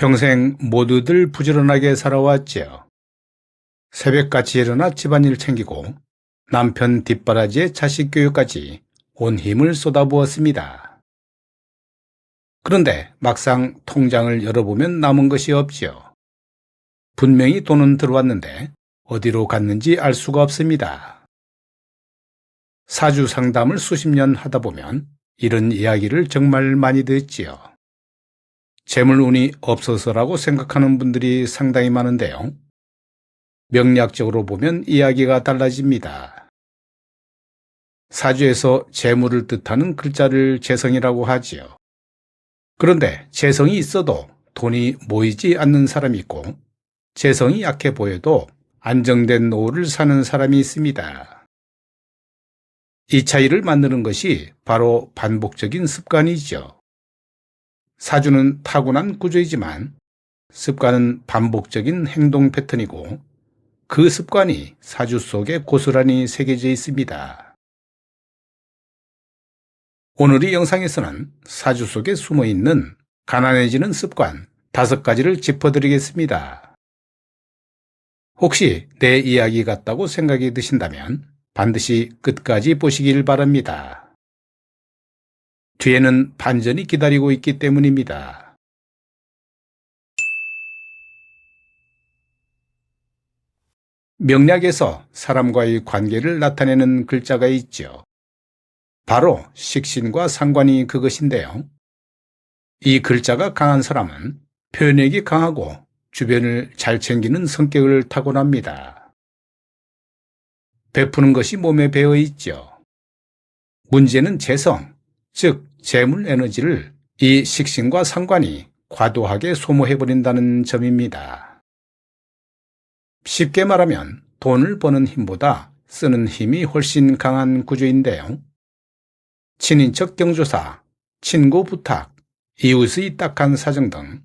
평생 모두들 부지런하게 살아왔지요. 새벽같이 일어나 집안일 챙기고 남편 뒷바라지에 자식 교육까지 온 힘을 쏟아부었습니다. 그런데 막상 통장을 열어보면 남은 것이 없지요. 분명히 돈은 들어왔는데 어디로 갔는지 알 수가 없습니다. 사주 상담을 수십 년 하다 보면 이런 이야기를 정말 많이 듣지요. 재물운이 없어서라고 생각하는 분들이 상당히 많은데요. 명리학적으로 보면 이야기가 달라집니다. 사주에서 재물을 뜻하는 글자를 재성이라고 하지요. 그런데 재성이 있어도 돈이 모이지 않는 사람이 있고 재성이 약해 보여도 안정된 노후를 사는 사람이 있습니다. 이 차이를 만드는 것이 바로 반복적인 습관이죠. 사주는 타고난 구조이지만 습관은 반복적인 행동 패턴이고 그 습관이 사주 속에 고스란히 새겨져 있습니다. 오늘 이 영상에서는 사주 속에 숨어있는 가난해지는 습관 5가지를 짚어드리겠습니다. 혹시 내 이야기 같다고 생각이 드신다면 반드시 끝까지 보시길 바랍니다. 뒤에는 반전이 기다리고 있기 때문입니다. 명리학에서 사람과의 관계를 나타내는 글자가 있죠. 바로 식신과 상관이 그것인데요. 이 글자가 강한 사람은 표현력이 강하고 주변을 잘 챙기는 성격을 타고납니다. 베푸는 것이 몸에 배어 있죠. 문제는 재성, 즉 재물 에너지를 이 식신과 상관이 과도하게 소모해버린다는 점입니다. 쉽게 말하면 돈을 버는 힘보다 쓰는 힘이 훨씬 강한 구조인데요. 친인척 경조사, 친구 부탁, 이웃의 딱한 사정 등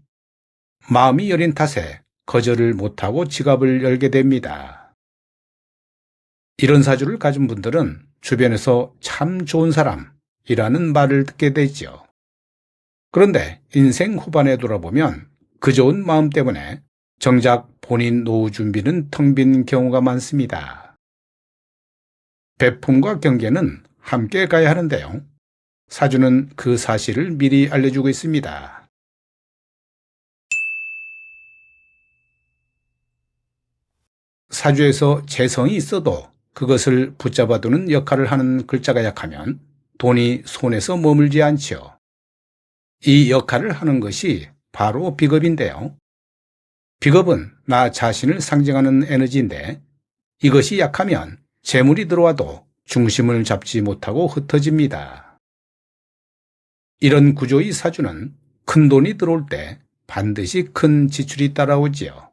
마음이 여린 탓에 거절을 못하고 지갑을 열게 됩니다. 이런 사주를 가진 분들은 주변에서 참 좋은 사람이라는 말을 듣게 되죠. 그런데 인생 후반에 돌아보면 그 좋은 마음 때문에 정작 본인 노후 준비는 텅 빈 경우가 많습니다. 베품과 경계는 함께 가야 하는데요. 사주는 그 사실을 미리 알려주고 있습니다. 사주에서 재성이 있어도 그것을 붙잡아두는 역할을 하는 글자가 약하면 돈이 손에서 머물지 않지요. 이 역할을 하는 것이 바로 비겁인데요. 비겁은 나 자신을 상징하는 에너지인데 이것이 약하면 재물이 들어와도 중심을 잡지 못하고 흩어집니다. 이런 구조의 사주는 큰 돈이 들어올 때 반드시 큰 지출이 따라오지요.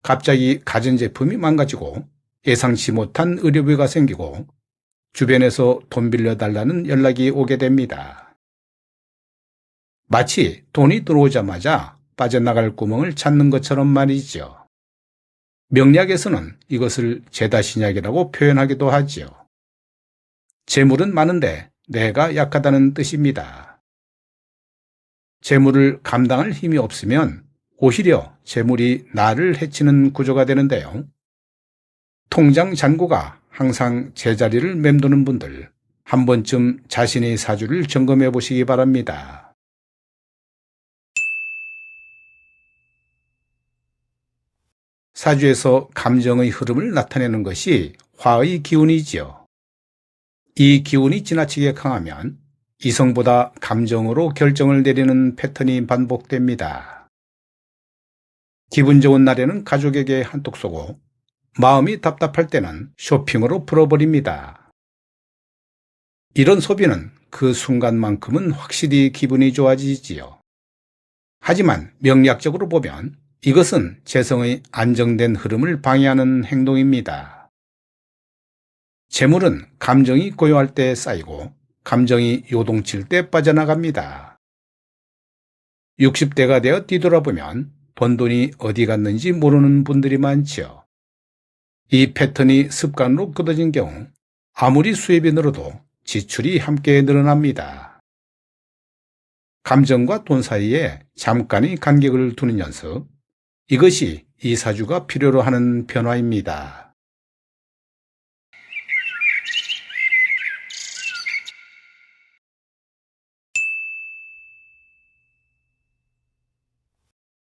갑자기 가전제품이 망가지고 예상치 못한 의료비가 생기고 주변에서 돈 빌려달라는 연락이 오게 됩니다. 마치 돈이 들어오자마자 빠져나갈 구멍을 찾는 것처럼 말이죠. 명리학에서는 이것을 제다신약이라고 표현하기도 하지요. 재물은 많은데 내가 약하다는 뜻입니다. 재물을 감당할 힘이 없으면 오히려 재물이 나를 해치는 구조가 되는데요. 통장 잔고가 항상 제자리를 맴도는 분들, 한 번쯤 자신의 사주를 점검해 보시기 바랍니다. 사주에서 감정의 흐름을 나타내는 것이 화의 기운이지요. 이 기운이 지나치게 강하면 이성보다 감정으로 결정을 내리는 패턴이 반복됩니다. 기분 좋은 날에는 가족에게 한턱 쏘고 마음이 답답할 때는 쇼핑으로 풀어버립니다. 이런 소비는 그 순간만큼은 확실히 기분이 좋아지지요. 하지만 명리학적으로 보면 이것은 재성의 안정된 흐름을 방해하는 행동입니다. 재물은 감정이 고요할 때 쌓이고 감정이 요동칠 때 빠져나갑니다. 60대가 되어 뒤돌아보면 번 돈이 어디 갔는지 모르는 분들이 많지요. 이 패턴이 습관으로 굳어진 경우 아무리 수입이 늘어도 지출이 함께 늘어납니다. 감정과 돈 사이에 잠깐의 간격을 두는 연습, 이것이 이 사주가 필요로 하는 변화입니다.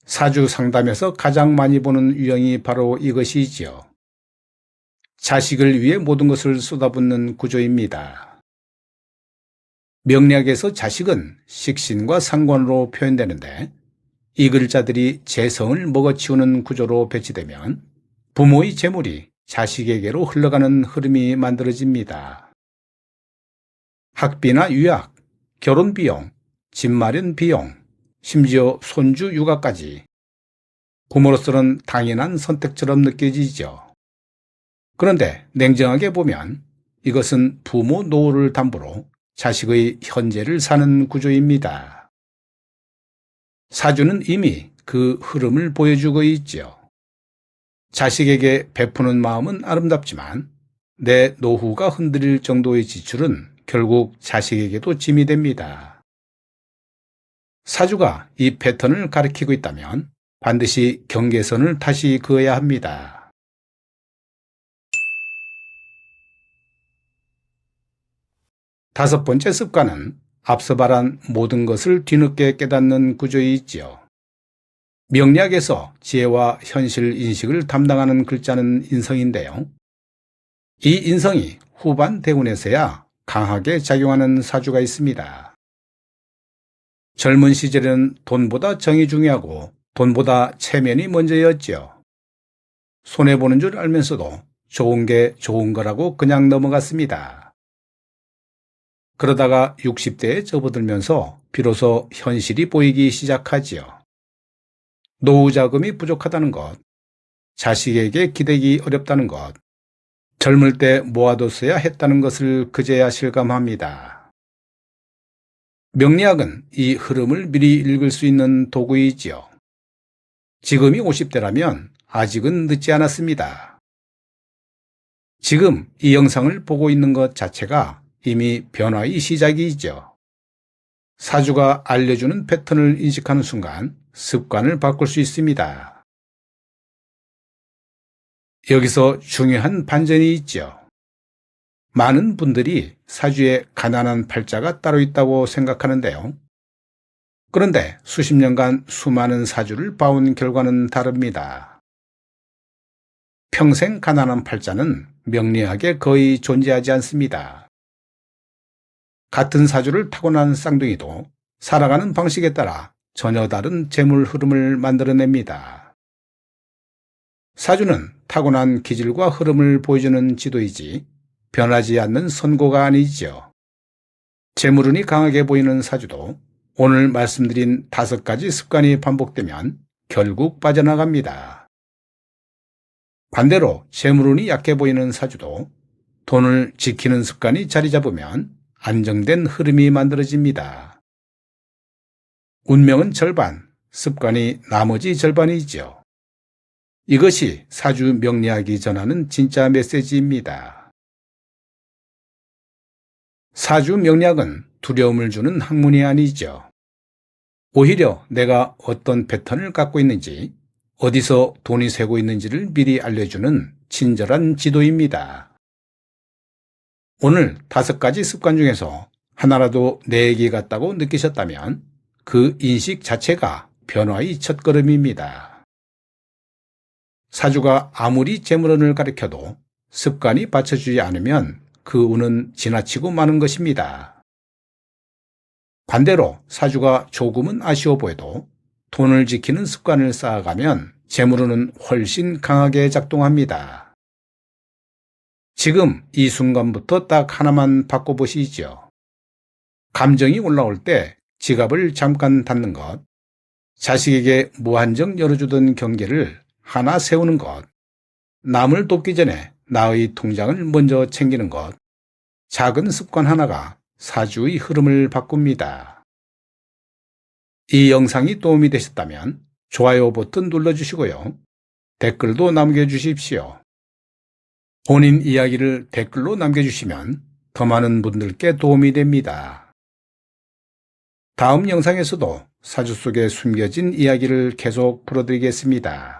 사주 상담에서 가장 많이 보는 유형이 바로 이것이지요. 자식을 위해 모든 것을 쏟아붓는 구조입니다. 명리학에서 자식은 식신과 상관으로 표현되는데 이 글자들이 재성을 먹어치우는 구조로 배치되면 부모의 재물이 자식에게로 흘러가는 흐름이 만들어집니다. 학비나 유학, 결혼 비용, 집 마련 비용, 심지어 손주 육아까지 부모로서는 당연한 선택처럼 느껴지죠. 그런데 냉정하게 보면 이것은 부모 노후를 담보로 자식의 현재를 사는 구조입니다. 사주는 이미 그 흐름을 보여주고 있죠. 자식에게 베푸는 마음은 아름답지만 내 노후가 흔들릴 정도의 지출은 결국 자식에게도 짐이 됩니다. 사주가 이 패턴을 가리키고 있다면 반드시 경계선을 다시 그어야 합니다. 다섯 번째 습관은 앞서 말한 모든 것을 뒤늦게 깨닫는 구조에 있지요. 명리학에서 지혜와 현실 인식을 담당하는 글자는 인성인데요. 이 인성이 후반 대운에서야 강하게 작용하는 사주가 있습니다. 젊은 시절에는 돈보다 정이 중요하고 돈보다 체면이 먼저였지요. 손해보는 줄 알면서도 좋은 게 좋은 거라고 그냥 넘어갔습니다. 그러다가 60대에 접어들면서 비로소 현실이 보이기 시작하지요. 노후 자금이 부족하다는 것, 자식에게 기대기 어렵다는 것, 젊을 때 모아뒀어야 했다는 것을 그제야 실감합니다. 명리학은 이 흐름을 미리 읽을 수 있는 도구이지요. 지금이 50대라면 아직은 늦지 않았습니다. 지금 이 영상을 보고 있는 것 자체가 이미 변화의 시작이죠. 사주가 알려주는 패턴을 인식하는 순간 습관을 바꿀 수 있습니다. 여기서 중요한 반전이 있죠. 많은 분들이 사주에 가난한 팔자가 따로 있다고 생각하는데요. 그런데 수십 년간 수많은 사주를 봐온 결과는 다릅니다. 평생 가난한 팔자는 명리학에 거의 존재하지 않습니다. 같은 사주를 타고난 쌍둥이도 살아가는 방식에 따라 전혀 다른 재물 흐름을 만들어냅니다. 사주는 타고난 기질과 흐름을 보여주는 지도이지 변하지 않는 선고가 아니지요. 재물운이 강하게 보이는 사주도 오늘 말씀드린 5가지 습관이 반복되면 결국 빠져나갑니다. 반대로 재물운이 약해 보이는 사주도 돈을 지키는 습관이 자리 잡으면 안정된 흐름이 만들어집니다. 운명은 절반, 습관이 나머지 절반이지요. 이것이 사주 명리학이 전하는 진짜 메시지입니다. 사주 명리학은 두려움을 주는 학문이 아니죠. 오히려 내가 어떤 패턴을 갖고 있는지, 어디서 돈이 새고 있는지를 미리 알려주는 친절한 지도입니다. 오늘 5가지 습관 중에서 하나라도 내 얘기 같다고 느끼셨다면 그 인식 자체가 변화의 첫걸음입니다. 사주가 아무리 재물운을 가리켜도 습관이 받쳐주지 않으면 그 운은 지나치고 마는 것입니다. 반대로 사주가 조금은 아쉬워 보여도 돈을 지키는 습관을 쌓아가면 재물운은 훨씬 강하게 작동합니다. 지금 이 순간부터 딱 하나만 바꿔보시죠. 감정이 올라올 때 지갑을 잠깐 닫는 것, 자식에게 무한정 열어주던 경계를 하나 세우는 것, 남을 돕기 전에 나의 통장을 먼저 챙기는 것, 작은 습관 하나가 사주의 흐름을 바꿉니다. 이 영상이 도움이 되셨다면 좋아요 버튼 눌러주시고요. 댓글도 남겨주십시오. 본인 이야기를 댓글로 남겨주시면 더 많은 분들께 도움이 됩니다. 다음 영상에서도 사주 속에 숨겨진 이야기를 계속 풀어드리겠습니다.